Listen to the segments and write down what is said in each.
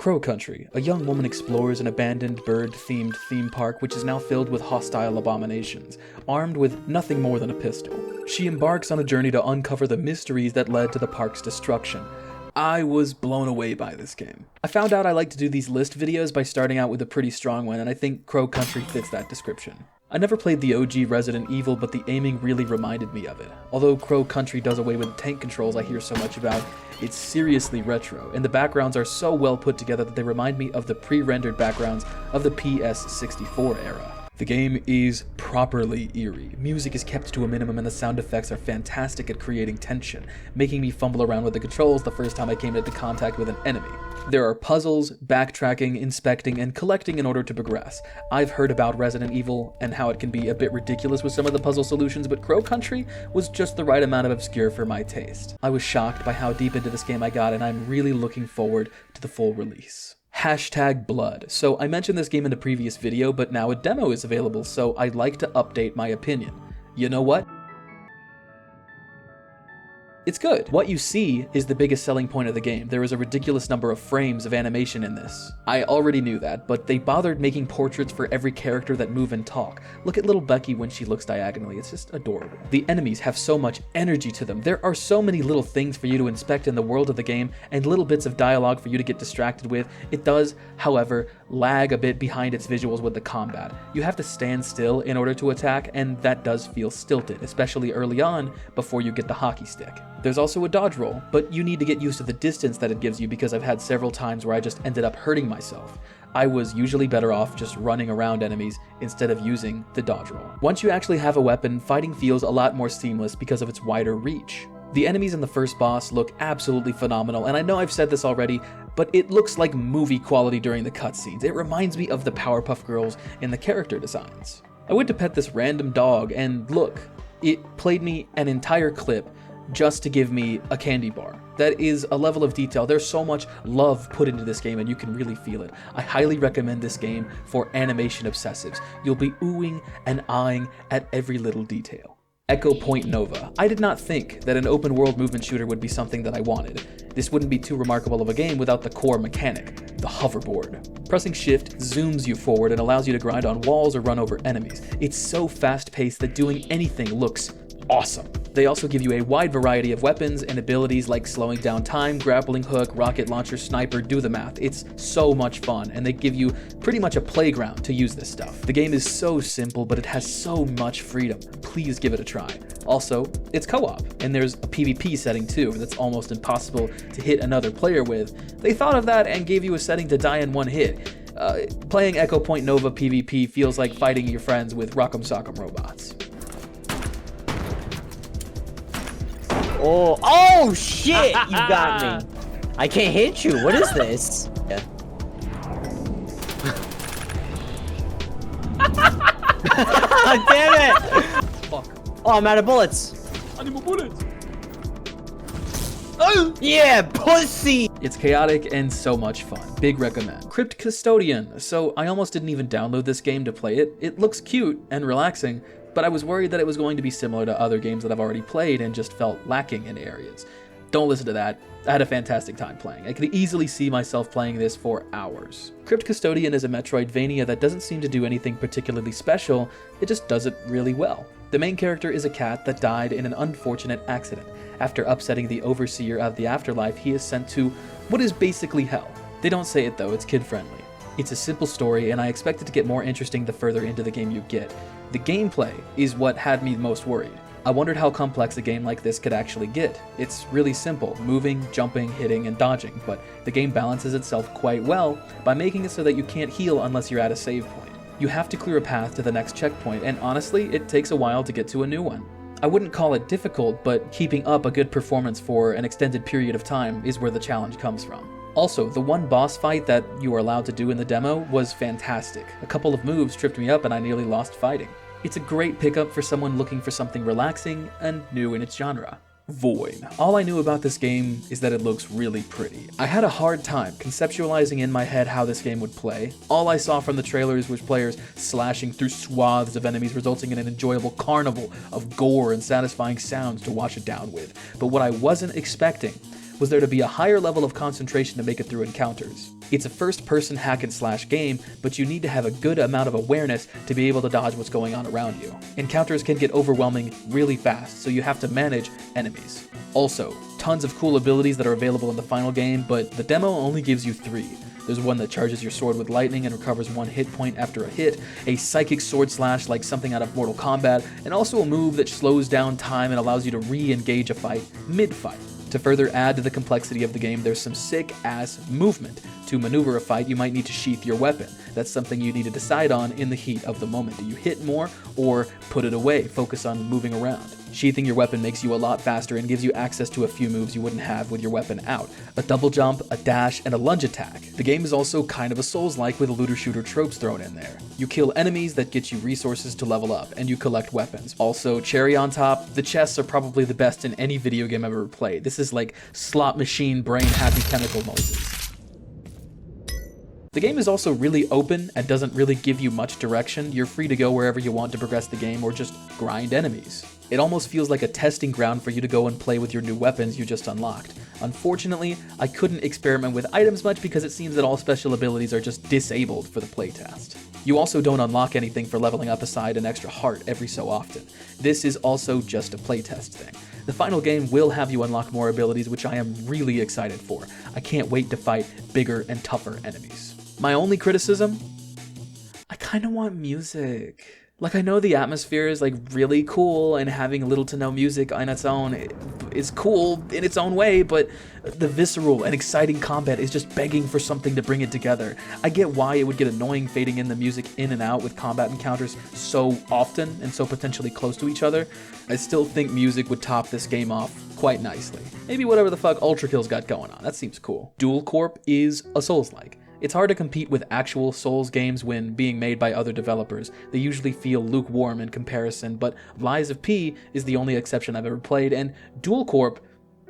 Crow Country. A young woman explores an abandoned bird-themed theme park which is now filled with hostile abominations, armed with nothing more than a pistol. She embarks on a journey to uncover the mysteries that led to the park's destruction. I was blown away by this game. I found out I like to do these list videos by starting out with a pretty strong one, and I think Crow Country fits that description. I never played the OG Resident Evil, but the aiming really reminded me of it. Although Crow Country does away with the tank controls I hear so much about, it's seriously retro, and the backgrounds are so well put together that they remind me of the pre-rendered backgrounds of the PS64 era. The game is properly eerie. Music is kept to a minimum and the sound effects are fantastic at creating tension, making me fumble around with the controls the first time I came into contact with an enemy. There are puzzles, backtracking, inspecting, and collecting in order to progress. I've heard about Resident Evil and how it can be a bit ridiculous with some of the puzzle solutions, but Crow Country was just the right amount of obscure for my taste. I was shocked by how deep into this game I got, and I'm really looking forward to the full release. #blood. So I mentioned this game in a previous video, but now a demo is available, so I'd like to update my opinion. You know what? It's good. What you see is the biggest selling point of the game. There is a ridiculous number of frames of animation in this. I already knew that, but they bothered making portraits for every character that move and talk. Look at little Becky when she looks diagonally. It's just adorable. The enemies have so much energy to them. There are so many little things for you to inspect in the world of the game and little bits of dialogue for you to get distracted with. It does, however, lag a bit behind its visuals with the combat. You have to stand still in order to attack, and that does feel stilted, especially early on before you get the hockey stick. There's also a dodge roll, but you need to get used to the distance that it gives you because I've had several times where I just ended up hurting myself. I was usually better off just running around enemies instead of using the dodge roll. Once you actually have a weapon, fighting feels a lot more seamless because of its wider reach. The enemies in the first boss look absolutely phenomenal, and I know I've said this already, but it looks like movie quality during the cutscenes. It reminds me of the Powerpuff Girls in the character designs. I went to pet this random dog, and look, it played me an entire clip just to give me a candy bar. That is a level of detail. There's so much love put into this game and you can really feel it. I highly recommend this game for animation obsessives. You'll be oohing and eyeing at every little detail. Echo Point Nova. I did not think that an open world movement shooter would be something that I wanted. This wouldn't be too remarkable of a game without the core mechanic, the hoverboard. Pressing shift zooms you forward and allows you to grind on walls or run over enemies. It's so fast paced that doing anything looks awesome. They also give you a wide variety of weapons and abilities like slowing down time, grappling hook, rocket launcher, sniper, do the math. It's so much fun, and they give you pretty much a playground to use this stuff. The game is so simple, but it has so much freedom. Please give it a try. Also, it's co-op, and there's a PvP setting too that's almost impossible to hit another player with. They thought of that and gave you a setting to die in one hit. Playing Echo Point Nova PvP feels like fighting your friends with Rock'em Sock'em robots. Oh shit, you got me. I can't hit you. What is this? Yeah. Damn it! Fuck. Oh, I'm out of bullets. I need more bullets. Oh! Yeah, pussy! It's chaotic and so much fun. Big recommend. Crypt Custodian. So I almost didn't even download this game to play it. It looks cute and relaxing, but I was worried that it was going to be similar to other games that I've already played and just felt lacking in areas. Don't listen to that. I had a fantastic time playing. I could easily see myself playing this for hours. Crypt Custodian is a Metroidvania that doesn't seem to do anything particularly special, it just does it really well. The main character is a cat that died in an unfortunate accident. After upsetting the overseer of the afterlife, he is sent to what is basically hell. They don't say it though, it's kid-friendly. It's a simple story, and I expect it to get more interesting the further into the game you get. The gameplay is what had me most worried. I wondered how complex a game like this could actually get. It's really simple, moving, jumping, hitting, and dodging, but the game balances itself quite well by making it so that you can't heal unless you're at a save point. You have to clear a path to the next checkpoint, and honestly, it takes a while to get to a new one. I wouldn't call it difficult, but keeping up a good performance for an extended period of time is where the challenge comes from. Also, the one boss fight that you are allowed to do in the demo was fantastic. A couple of moves tripped me up and I nearly lost fighting. It's a great pickup for someone looking for something relaxing and new in its genre. Voin. All I knew about this game is that it looks really pretty. I had a hard time conceptualizing in my head how this game would play. All I saw from the trailers was players slashing through swaths of enemies, resulting in an enjoyable carnival of gore and satisfying sounds to wash it down with. But what I wasn't expecting was there to be a higher level of concentration to make it through encounters. It's a first-person hack-and-slash game, but you need to have a good amount of awareness to be able to dodge what's going on around you. Encounters can get overwhelming really fast, so you have to manage enemies. Also, tons of cool abilities that are available in the final game, but the demo only gives you 3. There's one that charges your sword with lightning and recovers 1 hit point after a hit, a psychic sword slash like something out of Mortal Kombat, and also a move that slows down time and allows you to re-engage a fight mid-fight. To further add to the complexity of the game, there's some sick-ass movement. To maneuver a fight, you might need to sheath your weapon. That's something you need to decide on in the heat of the moment. Do you hit more or put it away? Focus on moving around. Sheathing your weapon makes you a lot faster and gives you access to a few moves you wouldn't have with your weapon out. A double jump, a dash, and a lunge attack. The game is also kind of a Souls-like with looter-shooter tropes thrown in there. You kill enemies that get you resources to level up, and you collect weapons. Also, cherry on top, the chests are probably the best in any video game I've ever played. This is like slot machine brain happy chemical noises. The game is also really open and doesn't really give you much direction. You're free to go wherever you want to progress the game or just grind enemies. It almost feels like a testing ground for you to go and play with your new weapons you just unlocked. Unfortunately, I couldn't experiment with items much because it seems that all special abilities are just disabled for the playtest. You also don't unlock anything for leveling up aside an extra heart every so often. This is also just a playtest thing. The final game will have you unlock more abilities, which I am really excited for. I can't wait to fight bigger and tougher enemies. My only criticism? I kind of want music. Like, I know the atmosphere is like really cool and having little to no music on its own is cool in its own way, but the visceral and exciting combat is just begging for something to bring it together. I get why it would get annoying fading in the music in and out with combat encounters so often and so potentially close to each other. I still think music would top this game off quite nicely. Maybe whatever the fuck Ultra Kill's got going on, that seems cool. Duel Corp is a Souls-like. It's hard to compete with actual Souls games when being made by other developers. They usually feel lukewarm in comparison, but Lies of P is the only exception I've ever played, and Duel Corp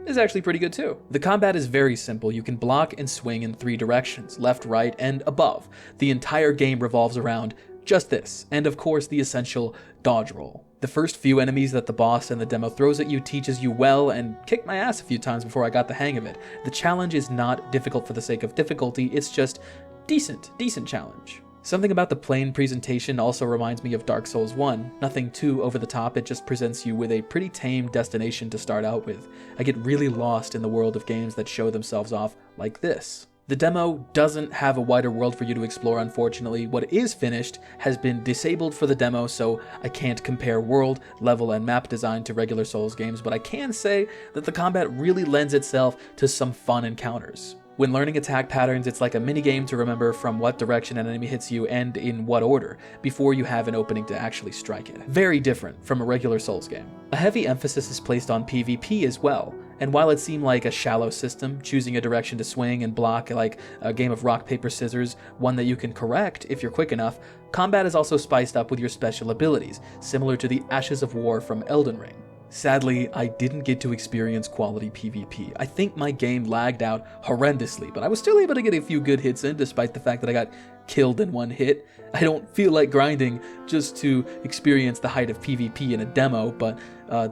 is actually pretty good too. The combat is very simple. You can block and swing in 3 directions, left, right, and above. The entire game revolves around just this, and of course the essential dodge roll. The first few enemies that the boss in the demo throws at you teaches you well and kicked my ass a few times before I got the hang of it. The challenge is not difficult for the sake of difficulty, it's just decent challenge. Something about the plain presentation also reminds me of Dark Souls 1. Nothing too over the top, it just presents you with a pretty tame destination to start out with. I get really lost in the world of games that show themselves off like this. The demo doesn't have a wider world for you to explore, unfortunately. What is finished has been disabled for the demo, so I can't compare world, level, and map design to regular Souls games, but I can say that the combat really lends itself to some fun encounters. When learning attack patterns, it's like a minigame to remember from what direction an enemy hits you and in what order, before you have an opening to actually strike it. Very different from a regular Souls game. A heavy emphasis is placed on PvP as well, and while it seemed like a shallow system, choosing a direction to swing and block like a game of rock, paper, scissors, one that you can correct if you're quick enough, combat is also spiced up with your special abilities, similar to the Ashes of War from Elden Ring. Sadly, I didn't get to experience quality PvP. I think my game lagged out horrendously, but I was still able to get a few good hits in despite the fact that I got killed in one hit. I don't feel like grinding just to experience the height of PvP in a demo, but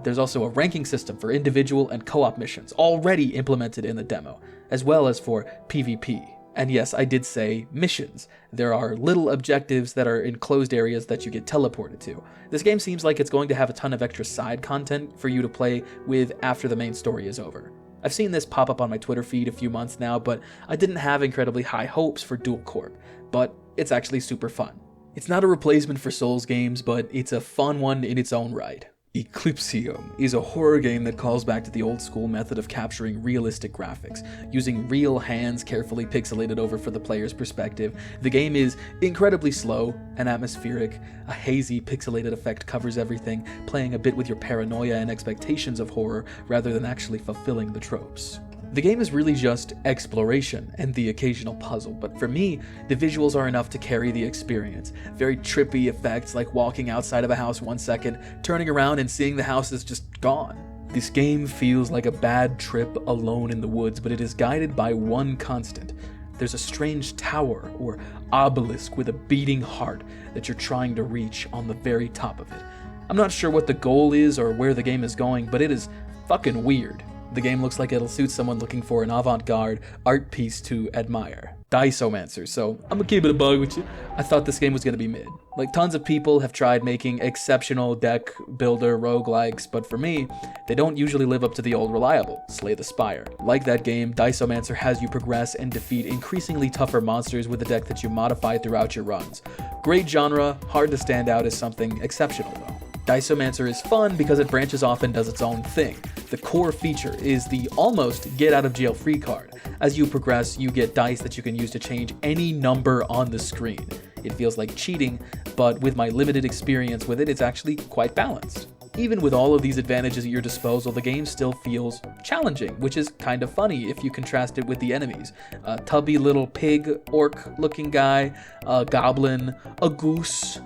there's also a ranking system for individual and co-op missions already implemented in the demo, as well as for PvP. And yes, I did say missions. There are little objectives that are in closed areas that you get teleported to. This game seems like it's going to have a ton of extra side content for you to play with after the main story is over. I've seen this pop up on my Twitter feed a few months now, but I didn't have incredibly high hopes for Duel Corp, but it's actually super fun. It's not a replacement for Souls games, but it's a fun one in its own right. Eclipsium is a horror game that calls back to the old school method of capturing realistic graphics, using real hands carefully pixelated over for the player's perspective. The game is incredibly slow and atmospheric. A hazy pixelated effect covers everything, playing a bit with your paranoia and expectations of horror rather than actually fulfilling the tropes. The game is really just exploration and the occasional puzzle, but for me, the visuals are enough to carry the experience. Very trippy effects like walking outside of a house 1 second, turning around and seeing the house is just gone. This game feels like a bad trip alone in the woods, but it is guided by one constant. There's a strange tower or obelisk with a beating heart that you're trying to reach on the very top of it. I'm not sure what the goal is or where the game is going, but it is fucking weird. The game looks like it'll suit someone looking for an avant-garde art piece to admire. Diceomancer, so I'm gonna keep it a bug with you. I thought this game was gonna be mid. Like, tons of people have tried making exceptional deck builder roguelikes, but for me, they don't usually live up to the old reliable, Slay the Spire. Like that game, Diceomancer has you progress and defeat increasingly tougher monsters with a deck that you modify throughout your runs. Great genre, hard to stand out as something exceptional though. Diceomancer is fun because it branches off and does its own thing. The core feature is the almost get out of jail free card. As you progress, you get dice that you can use to change any number on the screen. It feels like cheating, but with my limited experience with it, it's actually quite balanced. Even with all of these advantages at your disposal, the game still feels challenging, which is kind of funny if you contrast it with the enemies. A tubby little pig, orc looking guy, a goblin, a goose,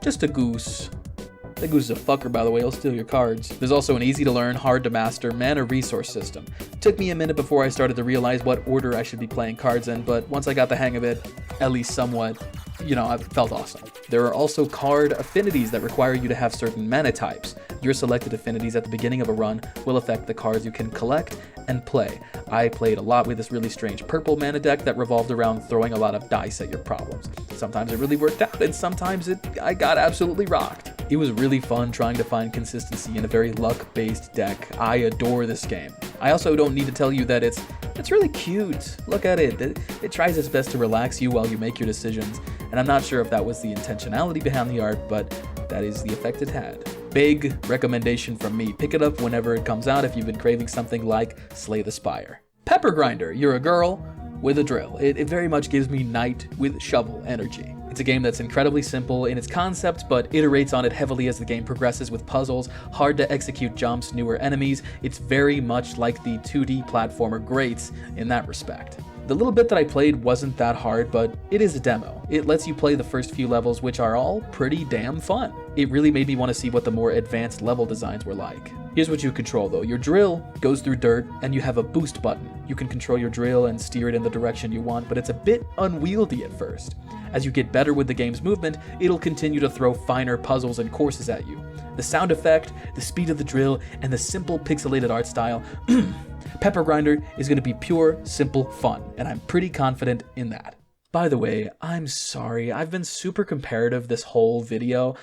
just a goose. That goose is a fucker, by the way, he'll steal your cards. There's also an easy to learn, hard to master mana resource system. It took me a minute before I started to realize what order I should be playing cards in, but once I got the hang of it, at least somewhat, it felt awesome. There are also card affinities that require you to have certain mana types. Your selected affinities at the beginning of a run will affect the cards you can collect and play. I played a lot with this really strange purple mana deck that revolved around throwing a lot of dice at your problems. Sometimes it really worked out, and sometimes I got absolutely rocked. It was really fun trying to find consistency in a very luck-based deck. I adore this game. I also don't need to tell you that it's really cute. Look at it. It tries its best to relax you while you make your decisions, and I'm not sure if that was the intentionality behind the art, but that is the effect it had. Big recommendation from me. Pick it up whenever it comes out if you've been craving something like Slay the Spire. Pepper Grinder. You're a girl with a drill. It very much gives me knight with shovel energy. It's a game that's incredibly simple in its concept, but iterates on it heavily as the game progresses with puzzles, hard to execute jumps, newer enemies. It's very much like the 2D platformer greats in that respect. The little bit that I played wasn't that hard, but it is a demo. It lets you play the first few levels, which are all pretty damn fun. It really made me want to see what the more advanced level designs were like. Here's what you control though. Your drill goes through dirt, and you have a boost button. You can control your drill and steer it in the direction you want, but it's a bit unwieldy at first. As you get better with the game's movement, it'll continue to throw finer puzzles and courses at you. The sound effect, the speed of the drill, and the simple pixelated art style, Pepper Grinder is going to be pure, simple fun, and I'm pretty confident in that. By the way, I'm sorry, I've been super comparative this whole video.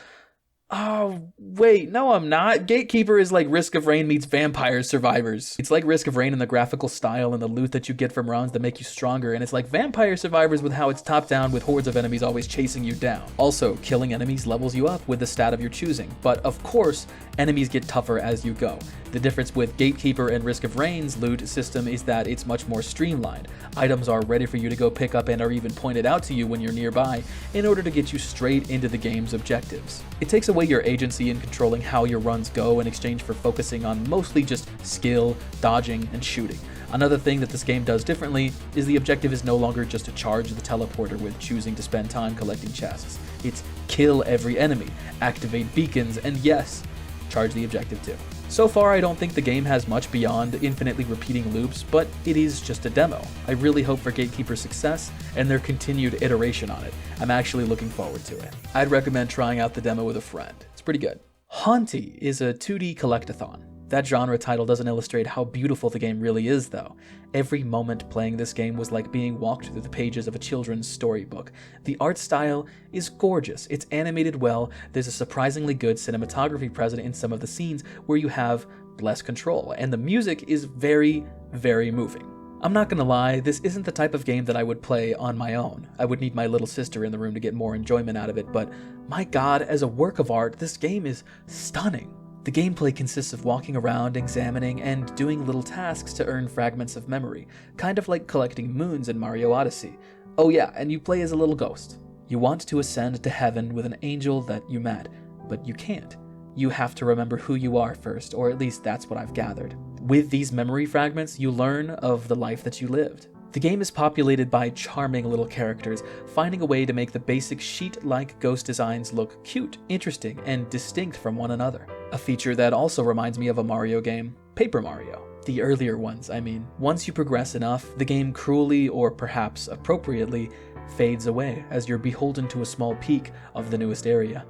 Oh, wait, no I'm not. Gatekeeper is like Risk of Rain meets Vampire Survivors. It's like Risk of Rain in the graphical style and the loot that you get from runs that make you stronger, and it's like Vampire Survivors with how it's top down with hordes of enemies always chasing you down. Also, killing enemies levels you up with the stat of your choosing, but of course, enemies get tougher as you go. The difference with Gatekeeper and Risk of Rain's loot system is that it's much more streamlined. Items are ready for you to go pick up and are even pointed out to you when you're nearby in order to get you straight into the game's objectives. It takes away your agency in controlling how your runs go in exchange for focusing on mostly just skill, dodging, and shooting. Another thing that this game does differently is the objective is no longer just to charge the teleporter with choosing to spend time collecting chests. It's kill every enemy, activate beacons, and yes, charge the objective too. So far, I don't think the game has much beyond infinitely repeating loops, but it is just a demo. I really hope for Gatekeeper's success and their continued iteration on it. I'm actually looking forward to it. I'd recommend trying out the demo with a friend. It's pretty good. Haunti is a 2D collectathon. That genre title doesn't illustrate how beautiful the game really is, though. Every moment playing this game was like being walked through the pages of a children's storybook. The art style is gorgeous, it's animated well, there's a surprisingly good cinematography present in some of the scenes where you have less control, and the music is very, very moving. I'm not gonna lie, this isn't the type of game that I would play on my own. I would need my little sister in the room to get more enjoyment out of it, but my god, as a work of art, this game is stunning. The gameplay consists of walking around, examining, and doing little tasks to earn fragments of memory, kind of like collecting moons in Mario Odyssey. Oh yeah, and you play as a little ghost. You want to ascend to heaven with an angel that you met, but you can't. You have to remember who you are first, or at least that's what I've gathered. With these memory fragments, you learn of the life that you lived. The game is populated by charming little characters, finding a way to make the basic sheet-like ghost designs look cute, interesting, and distinct from one another. A feature that also reminds me of a Mario game, Paper Mario. The earlier ones, I mean. Once you progress enough, the game cruelly, or perhaps appropriately, fades away as you're beholden to a small peak of the newest area.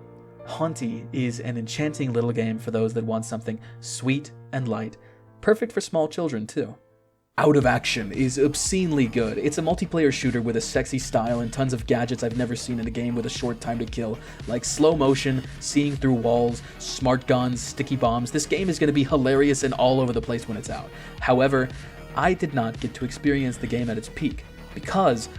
Haunti is an enchanting little game for those that want something sweet and light, Perfect for small children too. Out of Action is obscenely good. It's a multiplayer shooter with a sexy style and tons of gadgets I've never seen in a game with a short time to kill, like slow motion, seeing through walls, smart guns, sticky bombs. This game is going to be hilarious and all over the place when it's out. However, I did not get to experience the game at its peak because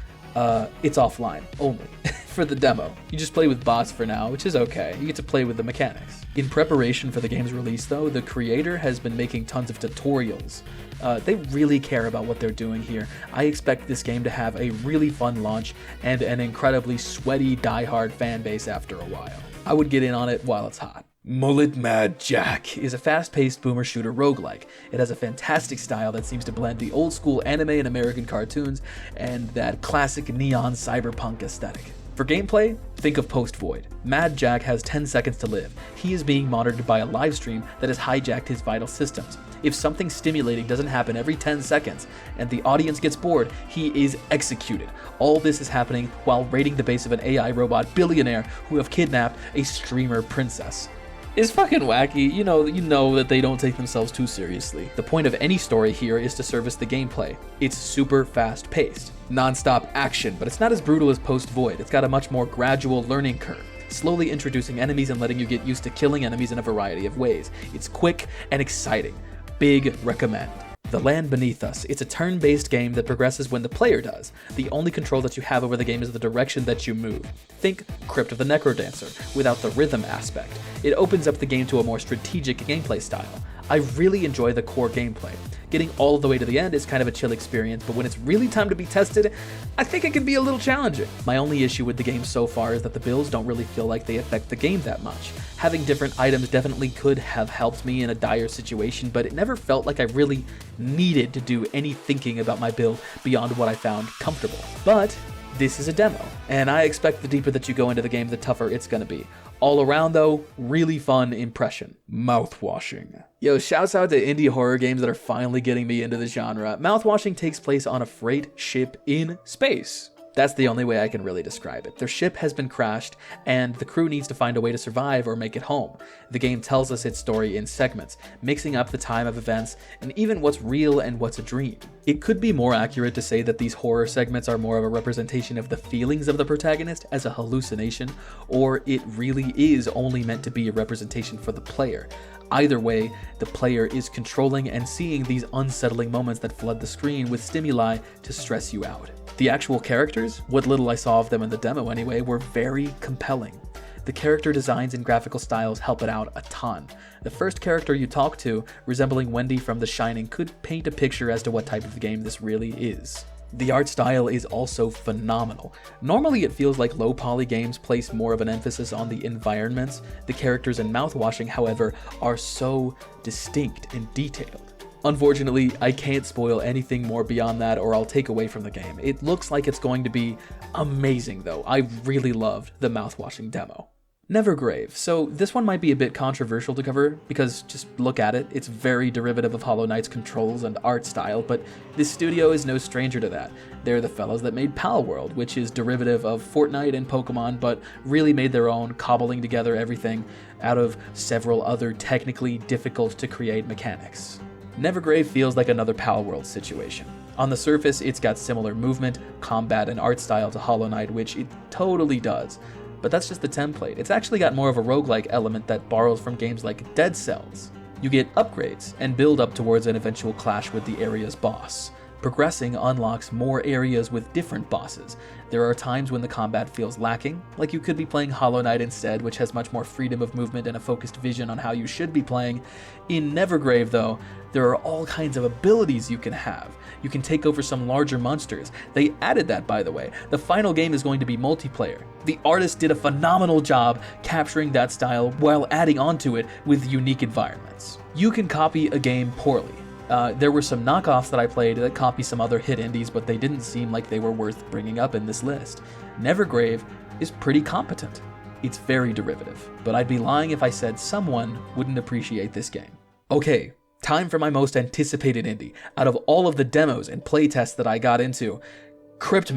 it's offline only for the demo. You just play with bots for now, which is okay. You get to play with the mechanics. In preparation for the game's release though, the creator has been making tons of tutorials. They really care about what they're doing here. I expect this game to have a really fun launch and an incredibly sweaty, die-hard fan base after a while. I would get in on it while it's hot. Mullet Mad Jack is a fast-paced boomer shooter roguelike. It has a fantastic style that seems to blend the old-school anime and American cartoons and that classic neon cyberpunk aesthetic. For gameplay, think of post-Void. Mad Jack has 10 seconds to live. He is being monitored by a livestream that has hijacked his vital systems. If something stimulating doesn't happen every 10 seconds and the audience gets bored, he is executed. All this is happening while raiding the base of an AI robot billionaire who have kidnapped a streamer princess. It's fucking wacky. You know that they don't take themselves too seriously. The point of any story here is to service the gameplay. It's super fast paced, non-stop action, but it's not as brutal as post-Void. It's got a much more gradual learning curve, slowly introducing enemies and letting you get used to killing enemies in a variety of ways. It's quick and exciting. Big recommend. The Land Beneath Us. It's a turn-based game that progresses when the player does. The only control that you have over the game is the direction that you move. Think Crypt of the Necrodancer, without the rhythm aspect. It opens up the game to a more strategic gameplay style. I really enjoy the core gameplay. Getting all the way to the end is kind of a chill experience, but when it's really time to be tested, I think it can be a little challenging. My only issue with the game so far is that the builds don't really feel like they affect the game that much. Having different items definitely could have helped me in a dire situation, but it never felt like I really needed to do any thinking about my build beyond what I found comfortable. But this is a demo, and I expect the deeper that you go into the game, the tougher it's gonna be. All around though, really fun impression. Mouthwashing. Yo, shouts out to indie horror games that are finally getting me into the genre. Mouthwashing takes place on a freight ship in space. That's the only way I can really describe it. Their ship has been crashed, and the crew needs to find a way to survive or make it home. The game tells us its story in segments, mixing up the time of events and even what's real and what's a dream. It could be more accurate to say that these horror segments are more of a representation of the feelings of the protagonist as a hallucination, or it really is only meant to be a representation for the player. Either way, the player is controlling and seeing these unsettling moments that flood the screen with stimuli to stress you out. The actual characters, what little I saw of them in the demo anyway, were very compelling. The character designs and graphical styles help it out a ton. The first character you talk to, resembling Wendy from The Shining, could paint a picture as to what type of game this really is. The art style is also phenomenal. Normally it feels like low poly games place more of an emphasis on the environments. The characters in Mouthwashing, however, are so distinct and detailed. Unfortunately, I can't spoil anything more beyond that or I'll take away from the game. It looks like it's going to be amazing though. I really loved the Mouthwashing demo. Nevergrave. So this one might be a bit controversial to cover because just look at it. It's very derivative of Hollow Knight's controls and art style, but this studio is no stranger to that. They're the fellows that made Palworld, which is derivative of Fortnite and Pokemon, but really made their own, cobbling together everything out of several other technically difficult to create mechanics. Nevergrave feels like another Palworld situation. On the surface, it's got similar movement, combat, and art style to Hollow Knight, which it totally does. But that's just the template. It's actually got more of a roguelike element that borrows from games like Dead Cells. You get upgrades and build up towards an eventual clash with the area's boss. Progressing unlocks more areas with different bosses. There are times when the combat feels lacking, like you could be playing Hollow Knight instead, which has much more freedom of movement and a focused vision on how you should be playing. In Nevergrave though, there are all kinds of abilities you can have. You can take over some larger monsters. They added that, by the way. The final game is going to be multiplayer. The artist did a phenomenal job capturing that style while adding onto it with unique environments. You can copy a game poorly. There were some knockoffs that I played that copy some other hit indies, but they didn't seem like they were worth bringing up in this list. Nevergrave is pretty competent. It's very derivative, but I'd be lying if I said someone wouldn't appreciate this game. Okay, time for my most anticipated indie. Out of all of the demos and playtests that I got into, Crypt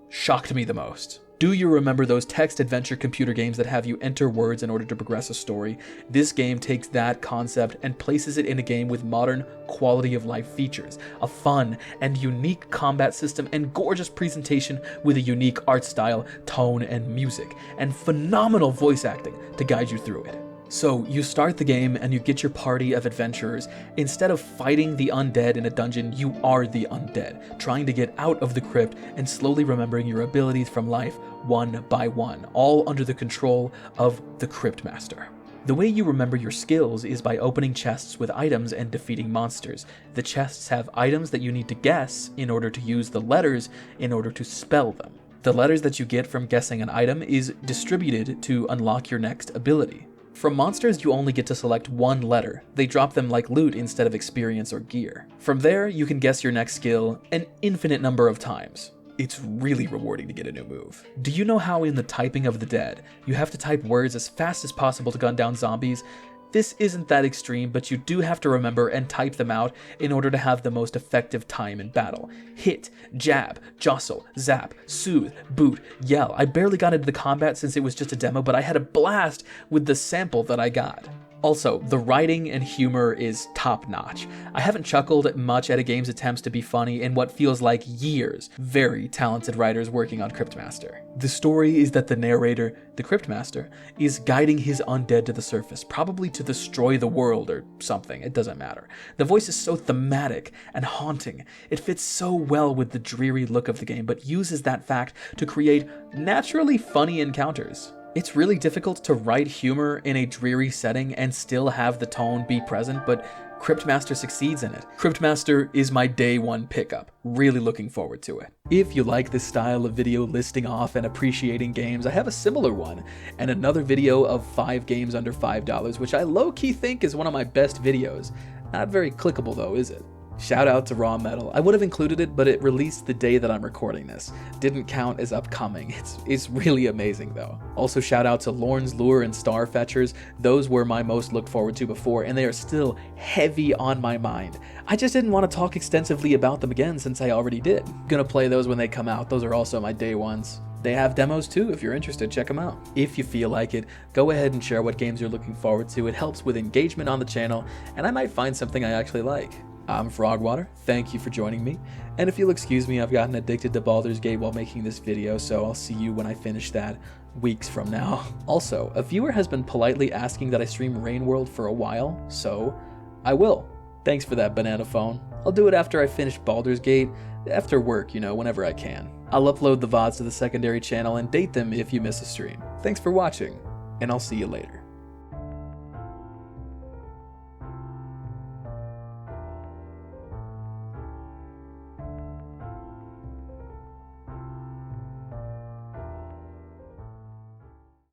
shocked me the most. Do you remember those text adventure computer games that have you enter words in order to progress a story? This game takes that concept and places it in a game with modern quality of life features, a fun and unique combat system, and gorgeous presentation with a unique art style, tone, and music, and phenomenal voice acting to guide you through it. So you start the game and you get your party of adventurers. Instead of fighting the undead in a dungeon, you are the undead, trying to get out of the crypt and slowly remembering your abilities from life one by one, all under the control of the Crypt Master. The way you remember your skills is by opening chests with items and defeating monsters. The chests have items that you need to guess in order to use the letters in order to spell them. The letters that you get from guessing an item is distributed to unlock your next ability. From monsters, you only get to select one letter. They drop them like loot instead of experience or gear. From there, you can guess your next skill an infinite number of times. It's really rewarding to get a new move. Do you know how in the Typing of the Dead, you have to type words as fast as possible to gun down zombies? This isn't that extreme, but you do have to remember and type them out in order to have the most effective time in battle. Hit, jab, jostle, zap, soothe, boot, yell. I barely got into the combat since it was just a demo, but I had a blast with the sample that I got. Also, the writing and humor is top-notch. I haven't chuckled much at a game's attempts to be funny in what feels like years. Very talented writers working on Cryptmaster. The story is that the narrator, the Cryptmaster, is guiding his undead to the surface, probably to destroy the world or something, it doesn't matter. The voice is so thematic and haunting. It fits so well with the dreary look of the game, but uses that fact to create naturally funny encounters. It's really difficult to write humor in a dreary setting and still have the tone be present, but Cryptmaster succeeds in it. Cryptmaster is my day one pickup. Really looking forward to it. If you like this style of video listing off and appreciating games, I have a similar one, and another video of 5 games under $5, which I low-key think is one of my best videos. Not very clickable though, is it? Shout out to Raw Metal. I would have included it, but it released the day that I'm recording this. Didn't count as upcoming. It's really amazing though. Also shout out to Lorne's Lure and Starfetchers. Those were my most looked forward to before, and they are still heavy on my mind. I just didn't want to talk extensively about them again since I already did. Gonna play those when they come out. Those are also my day ones. They have demos too. If you're interested, check them out. If you feel like it, go ahead and share what games you're looking forward to. It helps with engagement on the channel, and I might find something I actually like. I'm Frogwater, thank you for joining me, and if you'll excuse me, I've gotten addicted to Baldur's Gate while making this video, so I'll see you when I finish that weeks from now. Also, a viewer has been politely asking that I stream Rain World for a while, so I will. Thanks for that, banana phone. I'll do it after I finish Baldur's Gate, after work, you know, whenever I can. I'll upload the VODs to the secondary channel and date them if you miss a stream. Thanks for watching, and I'll see you later.